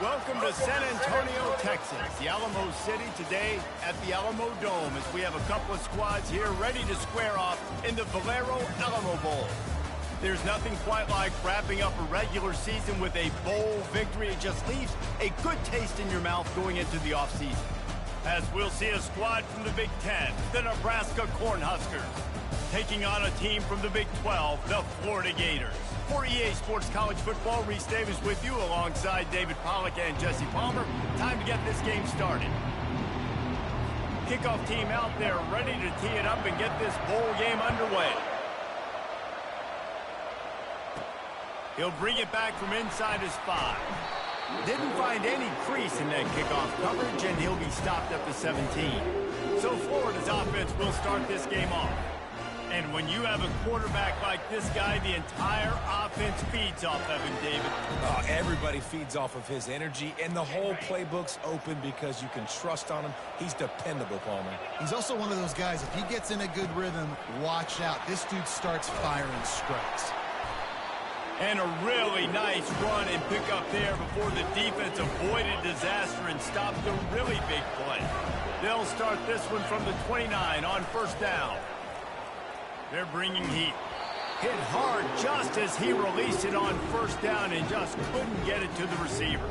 Welcome to San Antonio, Texas, the Alamo City, today at the Alamo Dome, as we have a couple of squads here ready to square off in the Valero Alamo Bowl. There's nothing quite like wrapping up a regular season with a bowl victory. It just leaves a good taste in your mouth going into the offseason. As we'll see a squad from the Big Ten, the Nebraska Cornhuskers, taking on a team from the Big 12, the Florida Gators. For EA Sports College Football, Reese Davis with you alongside David Pollack and Jesse Palmer. Time to get this game started. Kickoff team out there ready to tee it up and get this bowl game underway. He'll bring it back from inside his 5. Didn't find any crease in that kickoff coverage, and he'll be stopped at the 17. So Florida's offense will start this game off. And when you have a quarterback like this guy, the entire offense feeds off of him, David. Everybody feeds off of his energy, and the whole playbook's open because you can trust on him. He's dependable, Palmer. He's also one of those guys, if he gets in a good rhythm, watch out. This dude starts firing strikes. And a really nice run and pick up there before the defense avoided disaster and stopped a really big play. They'll start this one from the 29 on first down. They're bringing heat. Hit hard just as he released it on first down and just couldn't get it to the receiver.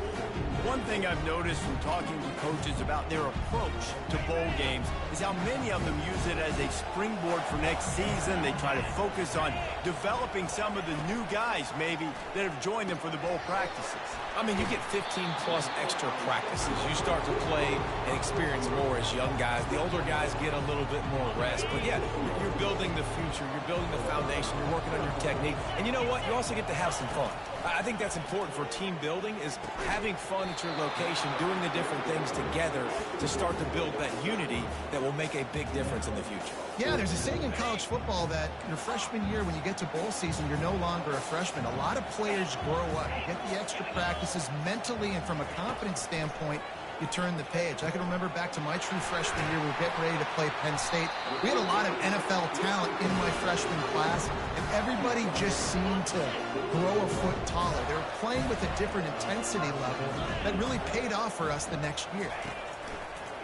One thing I've noticed from talking to coaches about their approach to bowl games is how many of them use it as a springboard for next season. They try to focus on developing some of the new guys, maybe, that have joined them for the bowl practices. I mean, you get 15-plus extra practices. You start to play and experience more as young guys. The older guys get a little bit more rest. But, yeah, you're building the future. You're building the foundation. You're working on your technique. And you know what? You also get to have some fun. I think that's important for team building, is having fun at your location, doing the different things together to start to build that unity that will make a big difference in the future. Yeah, there's a saying in college football that your freshman year, when you get to bowl season, you're no longer a freshman. A lot of players grow up, get the extra practices mentally, and from a confidence standpoint, you turn the page. I can remember back to my true freshman year, we were getting ready to play Penn State. We had a lot of NFL talent in my freshman class, and everybody just seemed to grow a foot taller. They were playing with a different intensity level that really paid off for us the next year.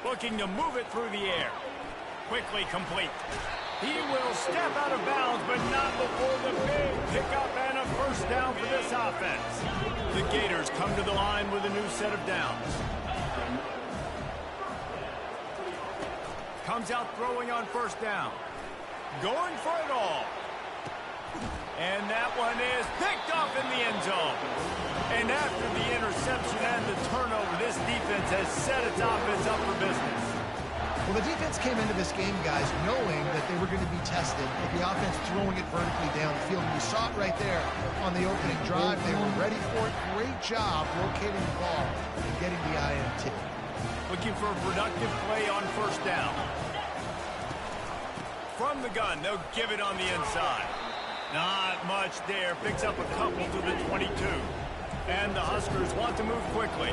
Looking to move it through the air. Quickly complete. He will step out of bounds, but not before the big pickup and a first down for this offense. The Gators come to the line with a new set of downs. Comes out throwing on first down. Going for it all. And that one is picked off in the end zone. And after the interception and the turnover, this defense has set its offense up for business. Well, the defense came into this game, guys, knowing that they were going to be tested with the offense throwing it vertically down the field. And you saw it right there on the opening drive. They were ready for it. Great job locating the ball and getting the INT. Looking for a productive play on first down. From the gun, they'll give it on the inside. Not much there. Picks up a couple to the 22. And the Huskers want to move quickly.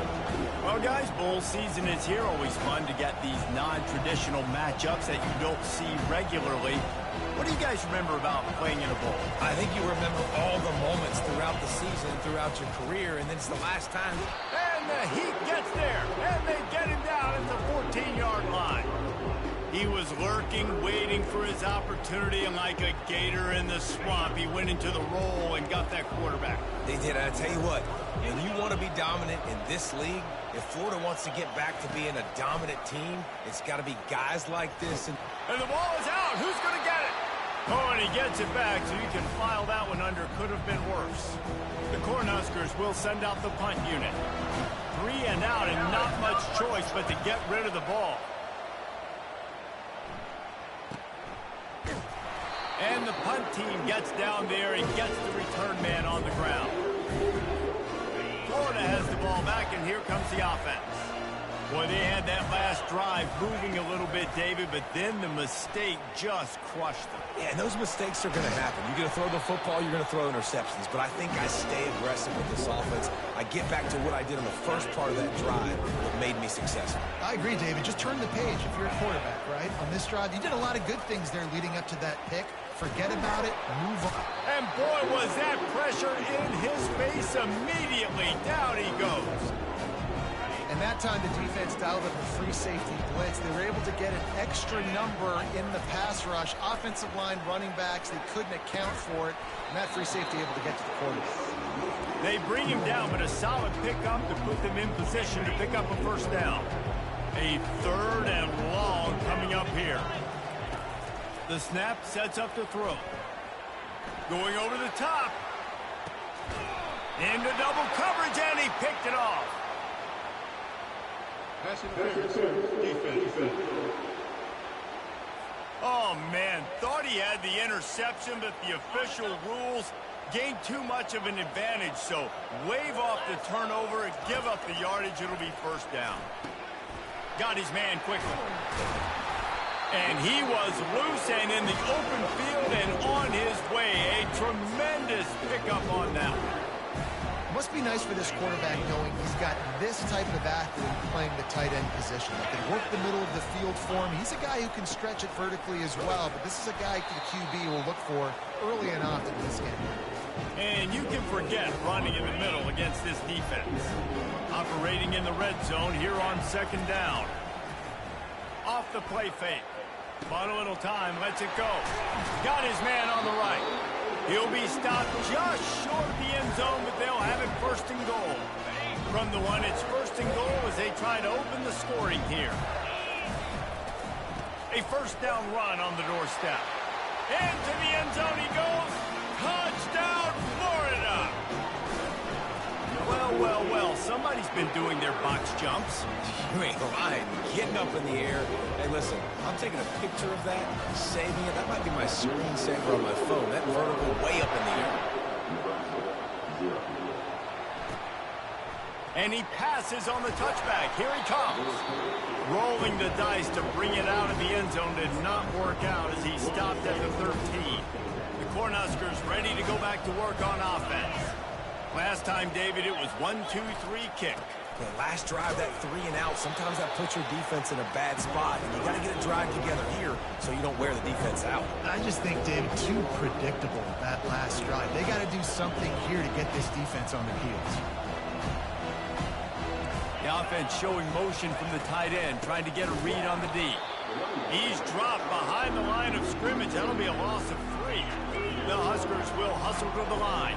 Well, guys, bowl season is here. Always fun to get these non-traditional matchups that you don't see regularly. What do you guys remember about playing in a bowl? I think you remember all the moments throughout the season, throughout your career, and then it's the last time. And the Heat gets there, and they get him down at the 14-yard line. He was lurking, waiting for his opportunity, and like a gator in the swamp, he went into the roll and got that quarterback. They did. I tell you what, when you want to be dominant in this league, if Florida wants to get back to being a dominant team, it's got to be guys like this. And the ball is out. Who's going to get it? Oh, and he gets it back, so you can file that one under. Could have been worse. The Cornhuskers will send out the punt unit. 3 and out, and not much choice but to get rid of the ball. And the punt team gets down there and gets the return man on the ground. Florida has the ball back, and here comes the offense. Boy, they had that last drive moving a little bit, David, but then the mistake just crushed them. Yeah, and those mistakes are going to happen. You're going to throw the football, you're going to throw interceptions. But I think I stay aggressive with this offense. I get back to what I did in the first part of that drive that made me successful. I agree, David. Just turn the page if you're a quarterback, right? On this drive, you did a lot of good things there leading up to that pick. Forget about it, move on. And boy, was that pressure in his face immediately. Down he goes. And that time the defense dialed up a free safety blitz. They were able to get an extra number in the pass rush. Offensive line, running backs, they couldn't account for it. And that free safety able to get to the quarterback. They bring him down, but a solid pickup to put them in position to pick up a first down. A 3rd and long coming up here. The snap sets up to throw. Going over the top. Into double coverage, and he picked it off. Defense. Oh, man. Thought he had the interception, but the official rules gained too much of an advantage, so wave off the turnover and give up the yardage. It'll be first down. Got his man quickly. And he was loose and in the open field and on his way. A tremendous pickup on that one. Must be nice for this quarterback knowing he's got this type of athlete playing the tight end position. That can work the middle of the field for him. He's a guy who can stretch it vertically as well, but this is a guy the QB will look for early and often in this game. And you can forget running in the middle against this defense. Operating in the red zone here on 2nd down. Off the play fake. Bought a little time, lets it go. Got his man on the right. He'll be stopped just short of the end zone, but they'll have it 1st and goal. From the one, it's 1st and goal as they try to open the scoring here. A 1st down run on the doorstep. Into the end zone he goes. Touchdown, Florida! Well, somebody's been doing their box jumps. You ain't lying. Getting up in the air. Hey, listen, I'm taking a picture of that, saving it. That might be my screensaver on my phone. That vertical way up in the air. And he passes on the touchback. Here he comes. Rolling the dice to bring it out of the end zone did not work out as he stopped at the 13. The Cornhuskers ready to go back to work on offense. Last time, David, it was 1-2-3 kick. The last drive, that 3 and out, sometimes that puts your defense in a bad spot. And you got to get a drive together here so you don't wear the defense out. I just think, David, too predictable that last drive. They got to do something here to get this defense on their heels. The offense showing motion from the tight end, trying to get a read on the D. He's dropped behind the line of scrimmage. That'll be a loss of 3. The Huskers will hustle to the line.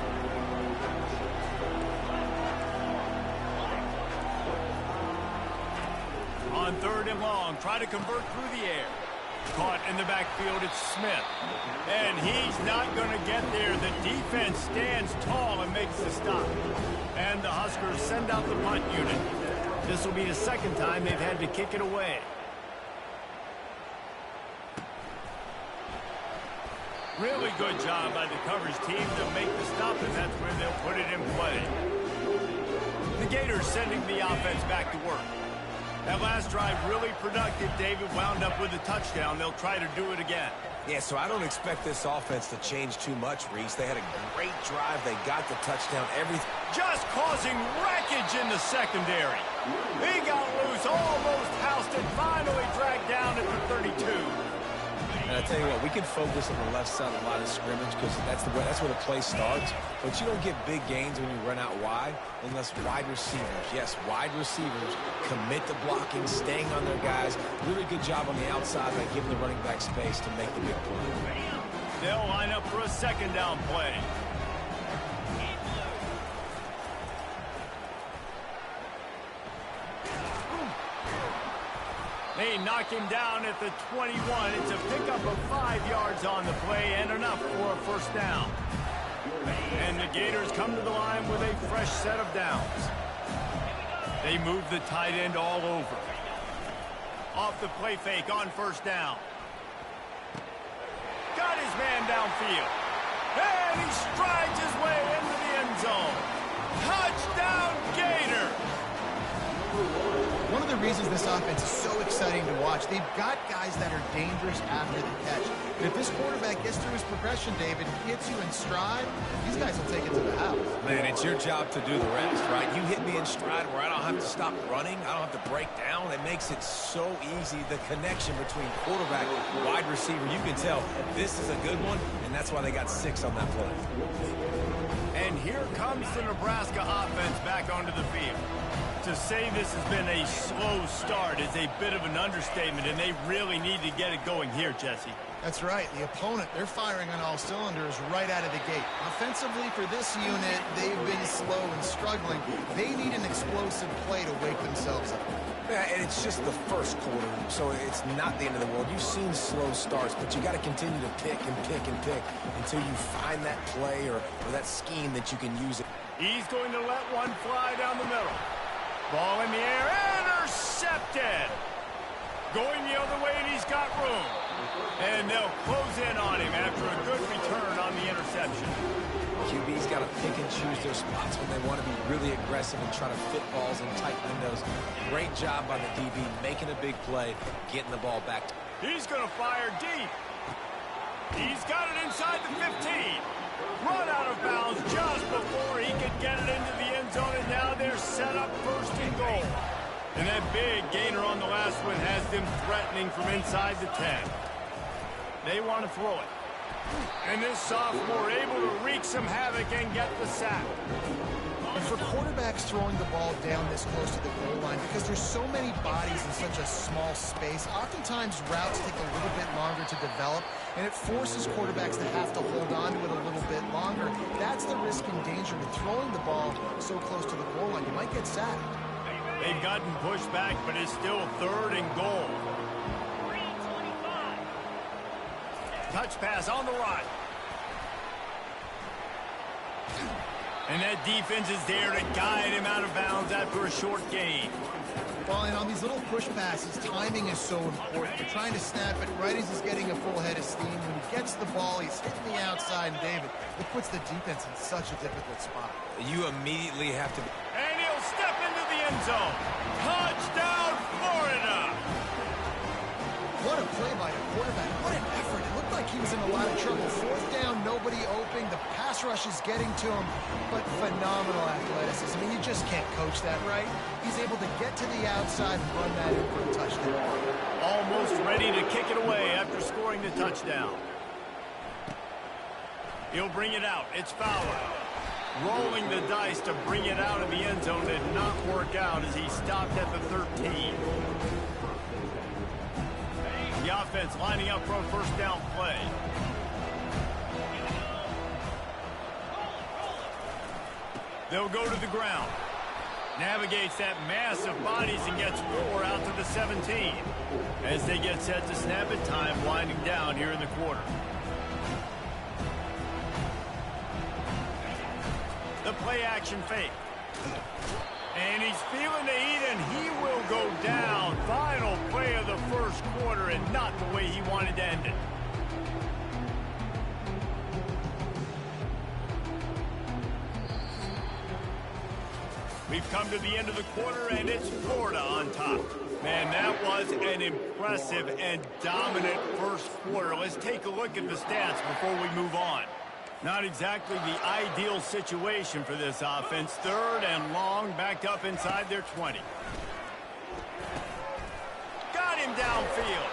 On 3rd and long, try to convert through the air. Caught in the backfield, it's Smith. And he's not going to get there. The defense stands tall and makes the stop. And the Huskers send out the punt unit. This will be the 2nd time they've had to kick it away. Really good job by the coverage team to make the stop, and that's where they'll put it in play. The Gators sending the offense back to work. That last drive really productive. David wound up with a touchdown. They'll try to do it again. Yeah, so I don't expect this offense to change too much, Reese. They had a great drive. They got the touchdown. Everything. Just causing wreckage in the secondary. He got loose, almost housed it, finally dragged down at the 32. And I tell you what, we can focus on the left side of the line of scrimmage because that's where the play starts. But you don't get big gains when you run out wide unless wide receivers, yes, wide receivers commit to blocking, staying on their guys. Really good job on the outside by giving the running back space to make the big play. They'll line up for a 2nd down play. They knock him down at the 21. It's a pickup of 5 yards on the play and enough for a 1st down. And the Gators come to the line with a fresh set of downs. They move the tight end all over. Off the play fake on 1st down. Got his man downfield. And he strides his way into the end zone. Touchdown, Gator! One of the reasons this offense is so exciting to watch, they've got guys that are dangerous after the catch. And if this quarterback gets through his progression, David, hits you in stride, these guys will take it to the house. Man, it's your job to do the rest, right? You hit me in stride where I don't have to stop running. I don't have to break down. It makes it so easy. The connection between quarterback and wide receiver, you can tell this is a good one, and that's why they got 6 on that play. And here comes the Nebraska offense back onto the field. To say this has been a slow start is a bit of an understatement, and they really need to get it going here, Jesse. That's right. The opponent, they're firing on all cylinders right out of the gate. Offensively, for this unit, they've been slow and struggling. They need an explosive play to wake themselves up. Yeah, and it's just the first quarter, so it's not the end of the world. You've seen slow starts, but you got to continue to pick and pick and pick until you find that play or that scheme that you can use it. He's going to let one fly down the middle. Ball in the air, intercepted. Going the other way, and he's got room. And they'll close in on him after a good return on the interception. QB's got to pick and choose their spots when they want to be really aggressive and try to fit balls in tight windows. Great job by the DB making a big play, getting the ball back. He's going to fire deep. He's got it inside the 15. Run out of bounds just before he could get it into the end zone, and now they're set up first and goal. And that big gainer on the last one has them threatening from inside the 10. They want to throw it. And this sophomore able to wreak some havoc and get the sack. And for quarterbacks throwing the ball down this close to the goal line, because there's so many bodies in such a small space, oftentimes routes take a little bit longer to develop, and it forces quarterbacks to have to hold on to it a little bit longer. That's the risk and danger with throwing the ball so close to the goal line. You might get sacked. They've gotten pushed back, but it's still third and goal. Touch pass on the right. And that defense is there to guide him out of bounds after a short gain. Well, and on these little push passes, timing is so important. You're trying to snap it right as he's getting a full head of steam. When he gets the ball, he's hitting the outside, and David, it puts the defense in such a difficult spot. You immediately have to... And he'll step into the end zone. Touchdown, Florida! What a play by the quarterback. What an effort. It looked like he was in a lot of trouble. Fourth down, nobody open. The pass rush is getting to him, but phenomenal athleticism. I mean, you just can't coach that, right? He's able to get to the outside and run that in for a touchdown. Almost ready to kick it away after scoring the touchdown. He'll bring it out. It's Fowler. Rolling the dice to bring it out of the end zone did not work out as he stopped at the 13. The offense lining up for a first down play. They'll go to the ground. Navigates that mass of bodies and gets 4 out to the 17. As they get set to snap it, time winding down here in the quarter. The play action fake. And he's feeling the heat, and he will go down. Final play of the first quarter, and not the way he wanted to end it. We've come to the end of the quarter, and it's Florida on top. Man, that was an impressive and dominant first quarter. Let's take a look at the stats before we move on. Not exactly the ideal situation for this offense. Third and long, backed up inside their 20. Got him downfield.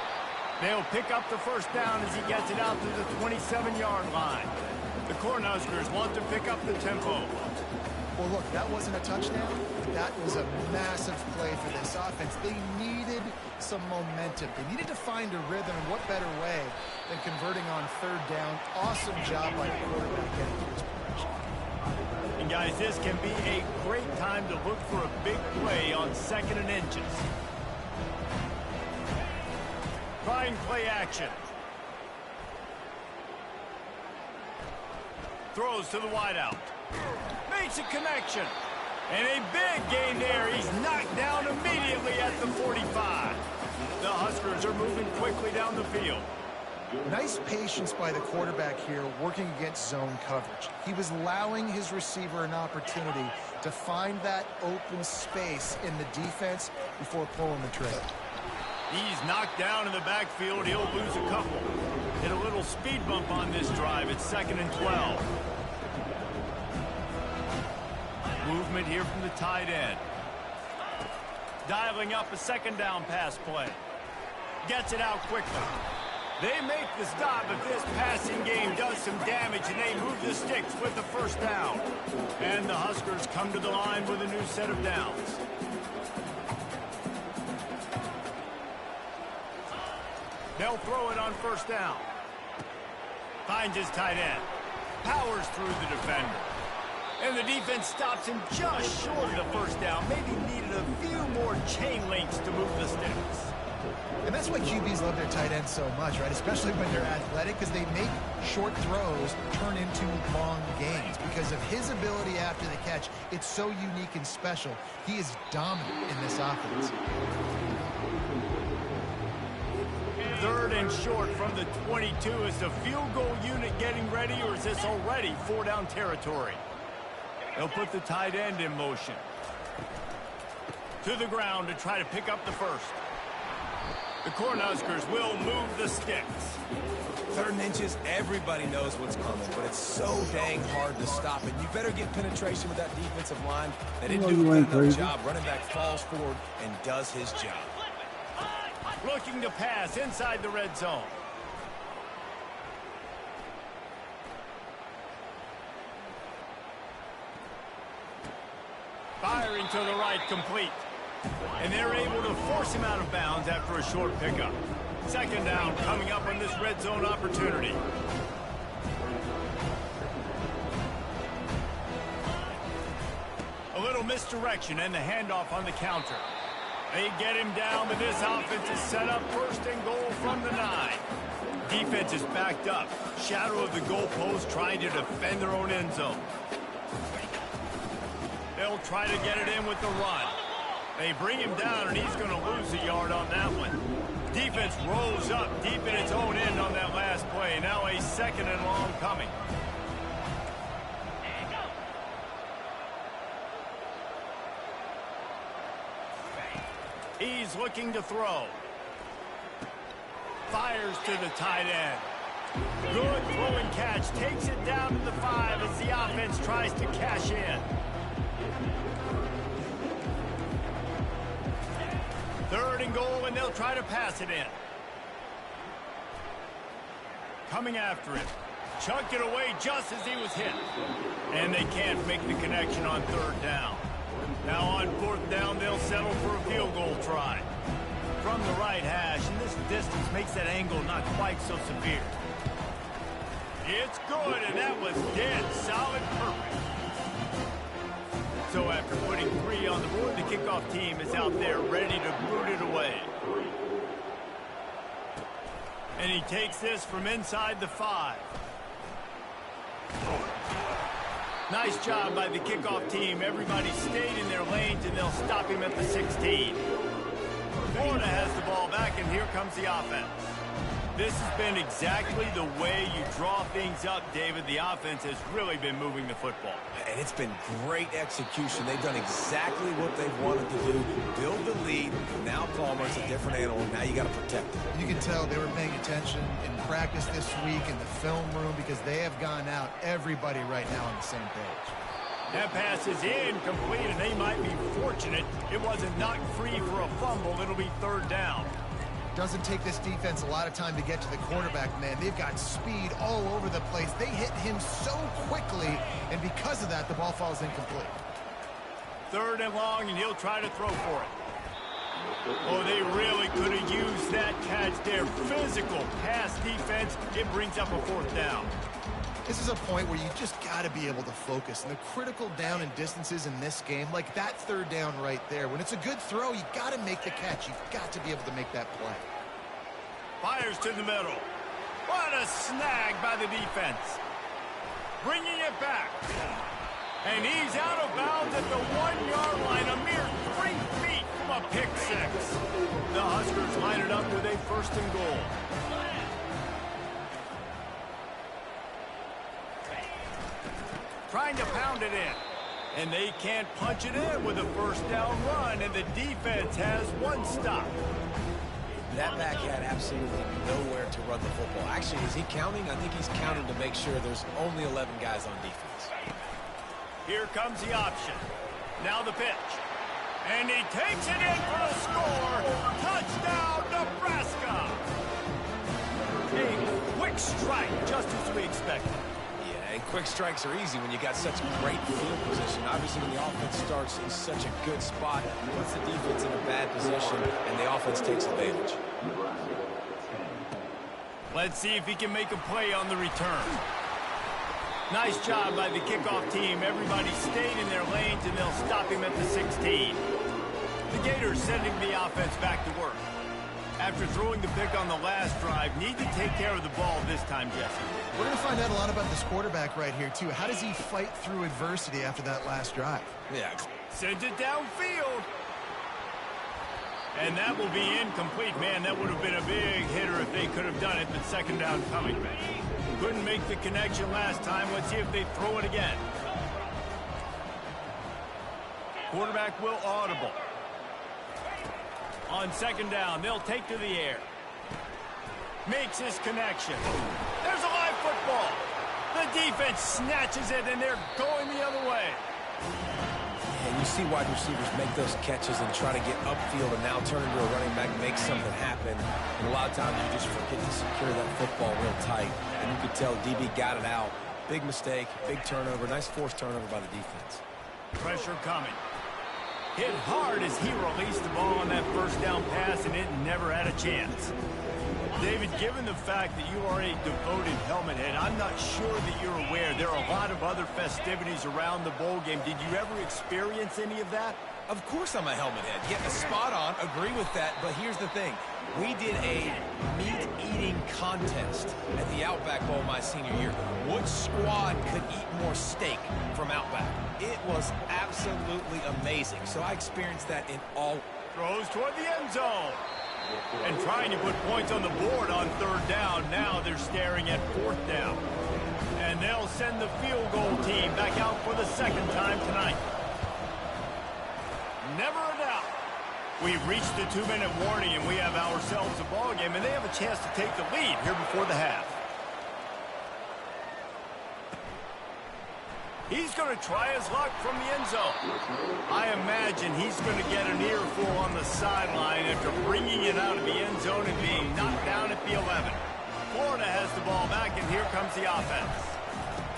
They'll pick up the first down as he gets it out to the 27-yard line. The Cornhuskers want to pick up the tempo. Well, look, that wasn't a touchdown. That was a massive play for this offense. They needed some momentum. They needed to find a rhythm, and what better way than converting on third down. Awesome job by the quarterback getting to his progression. And, guys, this can be a great time to look for a big play on second and inches. Trying play action. Throws to the wideout. Makes a connection. And a big gain there. He's knocked down immediately at the 45. The Huskers are moving quickly down the field. Nice patience by the quarterback here working against zone coverage. He was allowing his receiver an opportunity to find that open space in the defense before pulling the trigger. He's knocked down in the backfield. He'll lose a couple. Hit a little speed bump on this drive. It's 2nd and 12. Movement here from the tight end. Dialing up a second down pass play. Gets it out quickly. They make the stop, but this passing game does some damage, and they move the sticks with the first down. And the Huskers come to the line with a new set of downs. They'll throw it on first down. Finds his tight end. Powers through the defender. And the defense stops him just short of the first down. Maybe needed a few more chain links to move the sticks. And that's why QBs love their tight ends so much, right? Especially when they're athletic, because they make short throws turn into long gains. Because of his ability after the catch, it's so unique and special. He is dominant in this offense. Third and short from the 22. Is the field goal unit getting ready, or is this already four-down territory? They'll put the tight end in motion. To the ground to try to pick up the first. The Cornhuskers will move the sticks. 3rd and inches, everybody knows what's coming, but it's so dang hard to stop it. You better get penetration with that defensive line. They didn't do a good enough job. Running back falls forward and does his job. Looking to pass inside the red zone. Firing to the right, complete. And they're able to force him out of bounds after a short pickup. 2nd down coming up on this red zone opportunity. A little misdirection and the handoff on the counter. They get him down, but this offense is set up 1st and goal from the 9. Defense is backed up. Shadow of the goalpost trying to defend their own end zone. They'll try to get it in with the run. They bring him down, and he's going to lose a yard on that one. Defense rolls up deep in its own end on that last play. Now a 2nd and long coming. He's looking to throw. Fires to the tight end. Good throwing catch. Takes it down to the 5 as the offense tries to cash in. 3rd and goal, and they'll try to pass it in. Coming after it. Chucked it away just as he was hit. And they can't make the connection on 3rd down. Now on 4th down, they'll settle for a field goal try. From the right hash, and this distance makes that angle not quite so severe. It's good, and that was dead solid perfect. So after putting 3 on the board, the kickoff team is out there ready to boot it away. And he takes this from inside the 5. Nice job by the kickoff team. Everybody stayed in their lanes, and they'll stop him at the 16. Florida has the ball back, and here comes the offense. This has been exactly the way you draw things up, David. The offense has really been moving the football. And it's been great execution. They've done exactly what they've wanted to do. Build the lead. Now Palmer's a different animal. Now you got to protect him. You can tell they were paying attention in practice this week in the film room because they have gone out, everybody right now on the same page. That pass is incomplete, and they might be fortunate it wasn't knocked free for a fumble. It'll be 3rd down. Doesn't take this defense a lot of time to get to the quarterback, man. They've got speed all over the place. They hit him so quickly, and because of that, the ball falls incomplete. 3rd and long, and he'll try to throw for it. Oh, they really could have used that catch there. Physical pass defense. It brings up a 4th down. This is a point where you just got to be able to focus. And the critical down and distances in this game, like that 3rd down right there, when it's a good throw, you got to make the catch. You've got to be able to make that play. Fires to the middle. What a snag by the defense. Bringing it back. And he's out of bounds at the 1-yard line, a mere 3 feet from a pick 6. The Huskers line it up with a 1st and goal. Trying to pound it in. And they can't punch it in with a 1st down run, and the defense has 1 stop. That back had absolutely nowhere to run the football. Actually, is he counting? I think he's counting to make sure there's only 11 guys on defense. Here comes the option. Now the pitch. And he takes it in for a score. Touchdown, Nebraska. A quick strike, just as we expected. Yeah, and quick strikes are easy when you got such great field position. Obviously, when the offense starts in such a good spot, it puts the defense in a bad position, and the offense takes advantage. Let's see if he can make a play on the return. Nice job by the kickoff team. Everybody stayed in their lanes, and they'll stop him at the 16. The Gators sending the offense back to work. After throwing the pick on the last drive, need to take care of the ball this time, Jesse. We're going to find out a lot about this quarterback right here, too. How does he fight through adversity after that last drive? Yeah. Sends it downfield. And that will be incomplete. Man, that would have been a big hitter if they could have done it, but second down coming. Couldn't make the connection last time. Let's see if they throw it again. Quarterback will audible. On second down, they'll take to the air. Makes his connection. There's a live football. The defense snatches it, and they're going the other way. And you see wide receivers make those catches and try to get upfield and now turn into a running back, make something happen. And a lot of times you just forget to secure that football real tight. And you could tell DB got it out. Big mistake, big turnover, nice forced turnover by the defense. Pressure coming. Hit hard as he released the ball on that first down pass, and it never had a chance. David, given the fact that you are a devoted helmet head, I'm not sure that you're aware there are a lot of other festivities around the bowl game. Did you ever experience any of that? Of course I'm a helmet head. Yeah, spot on. Agree with that. But here's the thing. We did a meat-eating contest at the Outback Bowl my senior year. Which squad could eat more steak from Outback? It was absolutely amazing. So I experienced that in all. Throws toward the end zone. And trying to put points on the board on third down. Now they're staring at fourth down. And they'll send the field goal team back out for the second time tonight. Never a doubt. We've reached the 2-minute warning, and we have ourselves a ball game, and they have a chance to take the lead here before the half. He's going to try his luck from the end zone. I imagine he's going to get an earful on the sideline after bringing it out of the end zone and being knocked down at the 11. Florida has the ball back, and here comes the offense.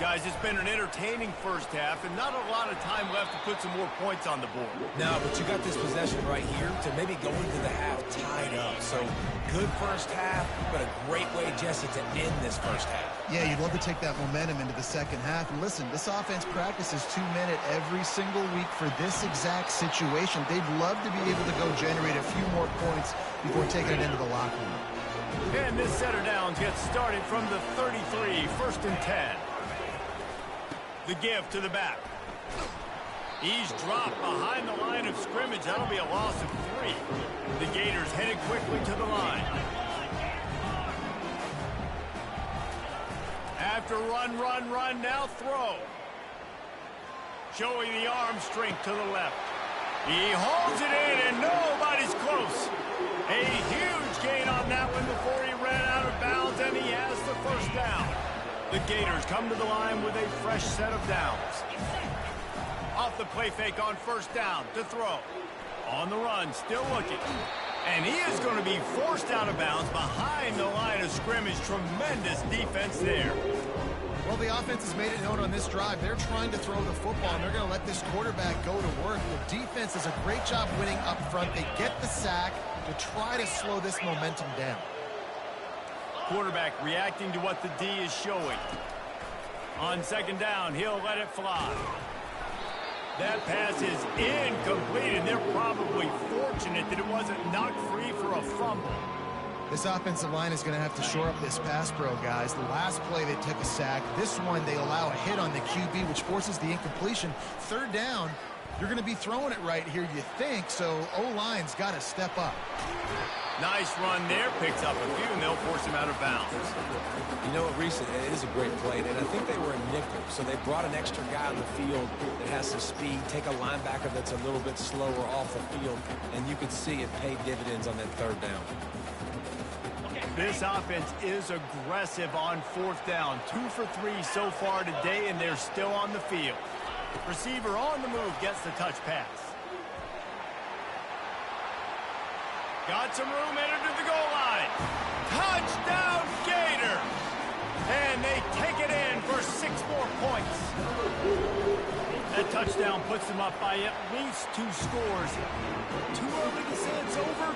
Guys, it's been an entertaining first half, and not a lot of time left to put some more points on the board. No, but you got this possession right here to maybe go into the half tied up. So, good first half, but a great way, Jesse, to end this first half. Yeah, you'd love to take that momentum into the second half. And listen, this offense practices 2-minute every single week for this exact situation. They'd love to be able to go generate a few more points before taking it into the locker room. And this setter downs gets started from the 33, 1st and 10. The give to the back. He's dropped behind the line of scrimmage. That'll be a loss of 3. The Gators headed quickly to the line. After run, now throw. Showing the arm strength to the left. He holds it in, and nobody's close. A huge gain on that one before he ran out of bounds, and he has the first down. The Gators come to the line with a fresh set of downs. Off the play fake on first down to throw. On the run, still looking. And he is going to be forced out of bounds behind the line of scrimmage. Tremendous defense there. Well, the offense has made it known on this drive. They're trying to throw the football, and they're going to let this quarterback go to work. The defense does a great job winning up front. They get the sack to try to slow this momentum down. Quarterback reacting to what the D is showing. On second down, he'll let it fly. That pass is incomplete, and they're probably fortunate that it wasn't knocked free for a fumble. This offensive line is going to have to shore up this pass pro, guys. The last play they took a sack. This one they allow a hit on the QB, which forces the incompletion. Third down, you're going to be throwing it right here, you think, so O-line's got to step up. Nice run there, picks up a few, and they'll force him out of bounds. You know what, Reese, it is a great play, and I think they were a nickel, so they brought an extra guy on the field that has some speed, take a linebacker that's a little bit slower off the field, and you could see it paid dividends on that third down. This offense is aggressive on fourth down. 2 for 3 so far today, and they're still on the field. Receiver on the move gets the touch pass. Got some room, entered to the goal line. Touchdown, Gators! touchdown puts them up by at least 2 scores. Too early to say it's over?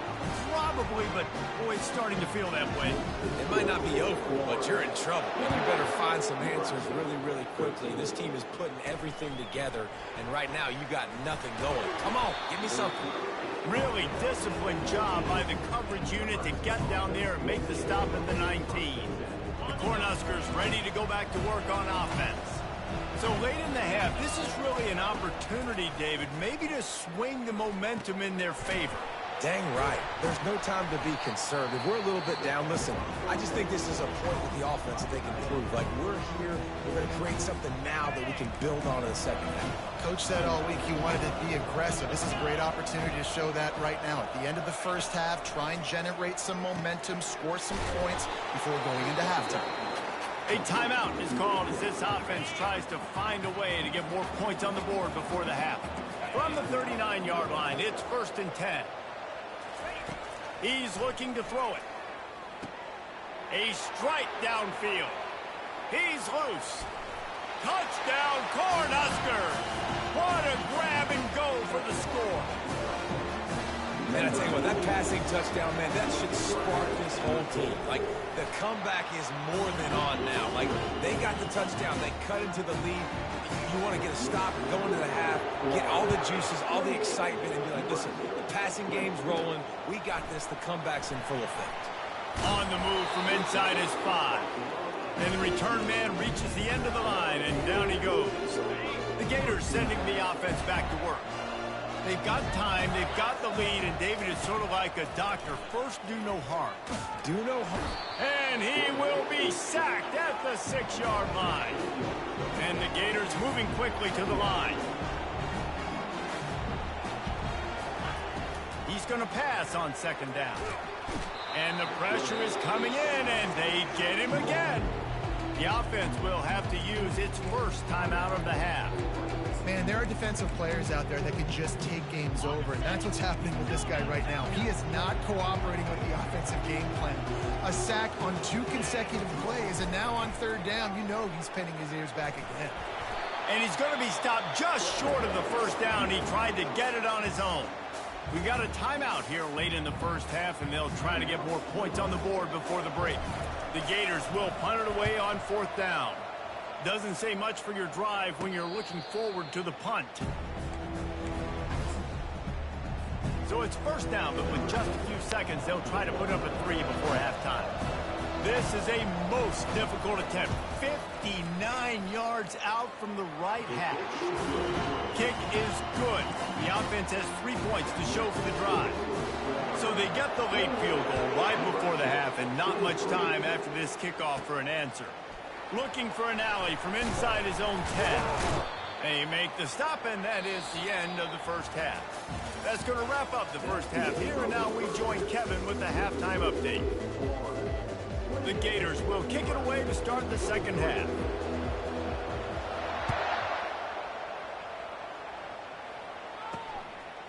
Probably, but boy, it's starting to feel that way. It might not be over, but you're in trouble. You better find some answers really, really quickly. This team is putting everything together, and right now you got nothing going. Come on, give me something. Really disciplined job by the coverage unit to get down there and make the stop at the 19. The Cornhuskers ready to go back to work on offense. So late in the half, this is really an opportunity, David, maybe to swing the momentum in their favor. Dang right. There's no time to be concerned. If we're a little bit down, listen, I just think this is a point with the offense that they can prove. Like, we're here, we're going to create something now that we can build on in the second half. Coach said all week he wanted to be aggressive. This is a great opportunity to show that right now. At the end of the first half, try and generate some momentum, score some points before going into halftime. A timeout is called as this offense tries to find a way to get more points on the board before the half. From the 39-yard line, it's 1st and 10. He's looking to throw it. A strike downfield. He's loose. Touchdown, Cornhuskers! What a grab and go for the score. Man, I tell you what, that passing touchdown, man, that should spark this whole team. Like, the comeback is more than on now. Like, they got the touchdown. They cut into the lead. You want to get a stop and go into the half, get all the juices, all the excitement, and be like, listen, the passing game's rolling. We got this. The comeback's in full effect. On the move from inside his 5. And the return man reaches the end of the line, and down he goes. The Gators sending the offense back to work. They've got time, they've got the lead, and David is sort of like a doctor. First, do no harm. Do no harm. And he will be sacked at the 6-yard line. And the Gators moving quickly to the line. He's going to pass on 2nd down. And the pressure is coming in, and they get him again. The offense will have to use its first timeout of the half. Man, there are defensive players out there that can just take games over, and that's what's happening with this guy right now. He is not cooperating with the offensive game plan. A sack on 2 consecutive plays, and now on 3rd down, you know he's pinning his ears back again. And he's going to be stopped just short of the 1st down. He tried to get it on his own. We got a timeout here late in the first half, and they'll try to get more points on the board before the break. The Gators will punt it away on 4th down. Doesn't say much for your drive when you're looking forward to the punt. So it's 1st down, but with just a few seconds, they'll try to put up a 3 before halftime. This is a most difficult attempt. 59 yards out from the right hash. Kick is good. The offense has 3 points to show for the drive. So they get the late field goal right before the half, and not much time after this kickoff for an answer. Looking for an alley from inside his own 10. They make the stop, and that is the end of the first half. That's going to wrap up the first half here, and now we join Kevin with the halftime update. The Gators will kick it away to start the second half.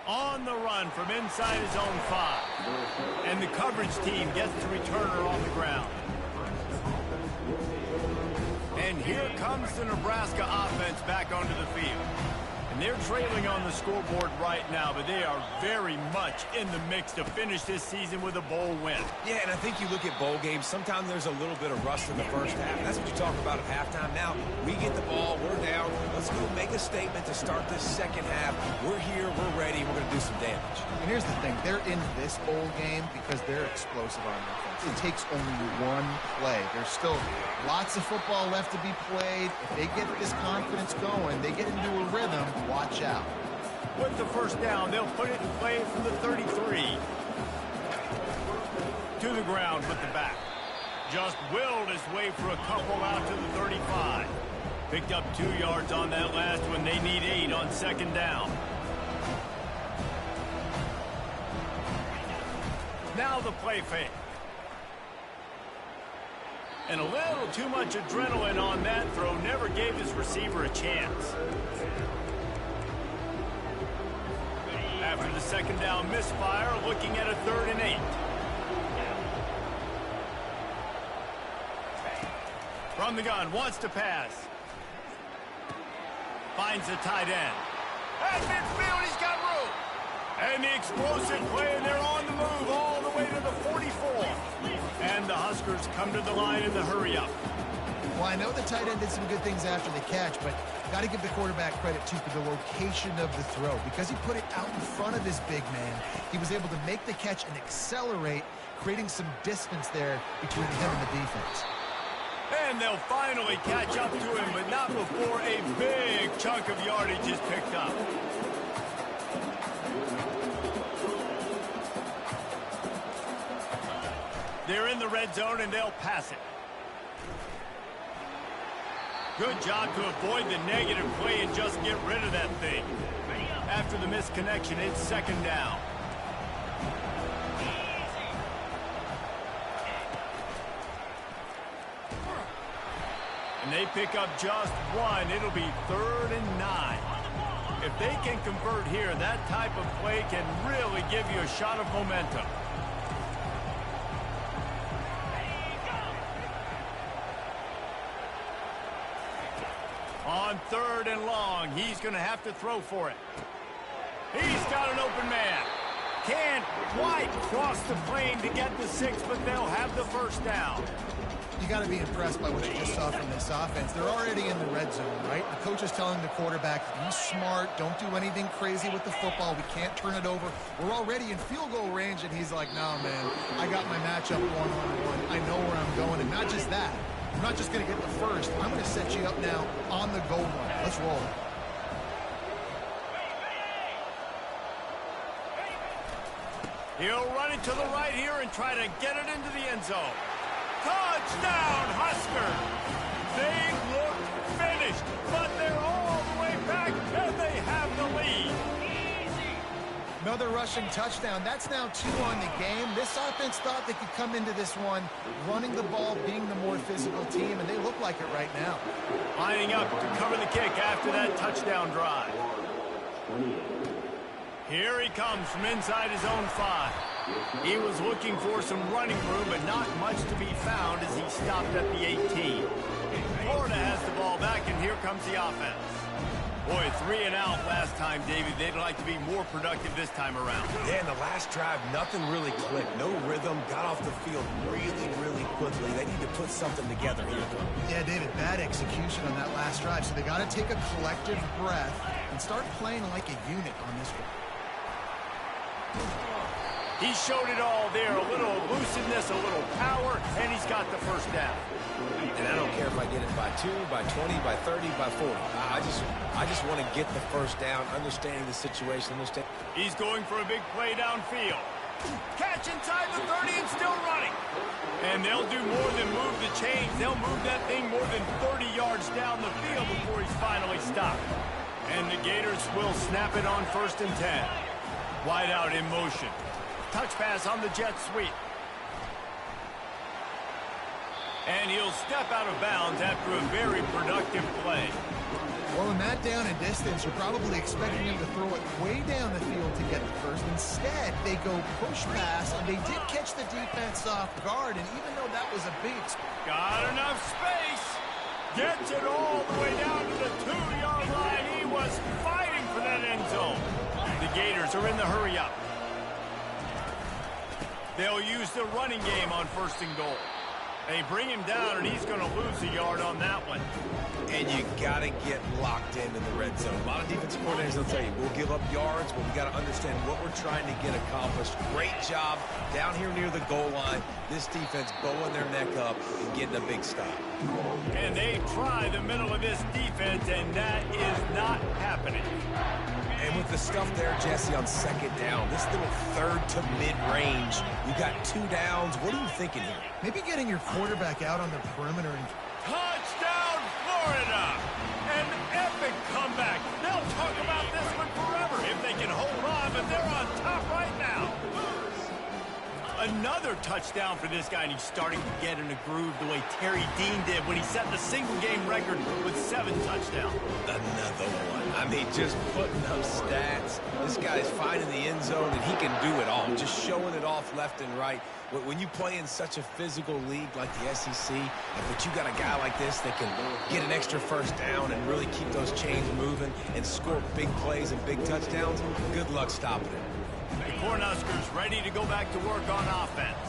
On the run from inside his own 5. And the coverage team gets the returner on the ground. And here comes the Nebraska offense back onto the field. And they're trailing on the scoreboard right now, but they are very much in the mix to finish this season with a bowl win. Yeah, and I think you look at bowl games, sometimes there's a little bit of rust in the first half. That's what you talk about at halftime. Now, we get the ball, we're down. Let's go make a statement to start this second half. We're here, we're ready, we're going to do some damage. And here's the thing. They're in this bowl game because they're explosive on offense. It takes only 1 play. There's still lots of football left to be played. If they get this confidence going, they get into a rhythm, watch out. With the 1st down, they'll put it in play from the 33. To the ground with the back. Just willed his way for a couple out to the 35. Picked up 2 yards on that last one. They need 8 on 2nd down. Now the play fake. And a little too much adrenaline on that throw. Never gave his receiver a chance. After the 2nd down misfire, looking at a 3rd and 8. From the gun, wants to pass. Finds the tight end. At midfield, he's got room. And the explosive play, and they're on the move all the way to the 44. And the Huskers come to the line in the hurry-up. Well, I know the tight end did some good things after the catch, but got to give the quarterback credit, too, for the location of the throw. Because he put it out in front of his big man, he was able to make the catch and accelerate, creating some distance there between him and the defense. And they'll finally catch up to him, but not before a big chunk of yardage is picked up. They're in the red zone, and they'll pass it. Good job to avoid the negative play and just get rid of that thing. After the misconnection, it's second down. And they pick up just one. It'll be 3rd and 9. If they can convert here, that type of play can really give you a shot of momentum. On 3rd and long, he's going to have to throw for it. He's got an open man. Can't quite cross the plane to get the 6, but they'll have the first down. You got to be impressed by what you just saw from this offense. They're already in the red zone, right? The coach is telling the quarterback, be smart, don't do anything crazy with the football. We can't turn it over. We're already in field goal range, and he's like, no, man, I got my matchup one-on-one. I know where I'm going, and not just that. I'm not just going to get the first. I'm going to set you up now on the goal line. Let's roll. He'll run it to the right here and try to get it into the end zone. Touchdown, Husker! They look finished, but they're all the way back, and they have the lead. Another rushing touchdown. That's now 2 on the game. This offense thought they could come into this one running the ball, being the more physical team, and they look like it right now. Lining up to cover the kick after that touchdown drive. Here he comes from inside his own 5. He was looking for some running room, but not much to be found as he stopped at the 18. Florida has the ball back, and here comes the offense. Boy, 3 and out last time, David. They'd like to be more productive this time around. Yeah, in the last drive, nothing really clicked. No rhythm, got off the field really quickly. They need to put something together here. Yeah, David, bad execution on that last drive, so they got to take a collective breath and start playing like a unit on this one. He showed it all there, a little elusiveness, a little power, and he's got the first down. And I don't care if I get it by 2, by 20, by 30, by 40. I just want to get the first down, understanding the situation. He's going for a big play downfield. Catch inside the 30 and still running. And they'll do more than move the chains. They'll move that thing more than 30 yards down the field before he's finally stopped. And the Gators will snap it on 1st and 10. Wide out in motion. Touch pass on the jet sweep. And he'll step out of bounds after a very productive play. Well, in that down and distance, you're probably expecting him to throw it way down the field to get the first. Instead, they go push pass, and they did catch the defense off guard, and even though that was a big... Got enough space. Gets it all the way down to the 2-yard line. He was fighting for that end zone. The Gators are in the hurry-up. They'll use the running game on 1st and goal. They bring him down, and he's going to lose a yard on that one. And you got to get locked into the red zone. A lot of defensive coordinators will tell you, we'll give up yards, but we got to understand what we're trying to get accomplished. Great job down here near the goal line. This defense bowing their neck up and getting a big stop. And they try the middle of this defense, and that is not happening. And with the stuff there, Jesse, on 2nd down, this little 3rd to mid-range, you got 2 downs. What are you thinking here? Maybe getting your quarterback out on the perimeter and... Touchdown, Florida! An epic comeback. They'll talk about this one forever if they can hold on, but they're on top right now. Another touchdown for this guy, and he's starting to get in a groove the way Terry Dean did when he set the single-game record with 7 touchdowns. Another one. I mean, just putting up stats. This guy's finding the end zone, and he can do it all, just showing it off left and right. When you play in such a physical league like the SEC, but you got a guy like this that can get an extra first down and really keep those chains moving and score big plays and big touchdowns, good luck stopping it. The Cornhuskers ready to go back to work on offense.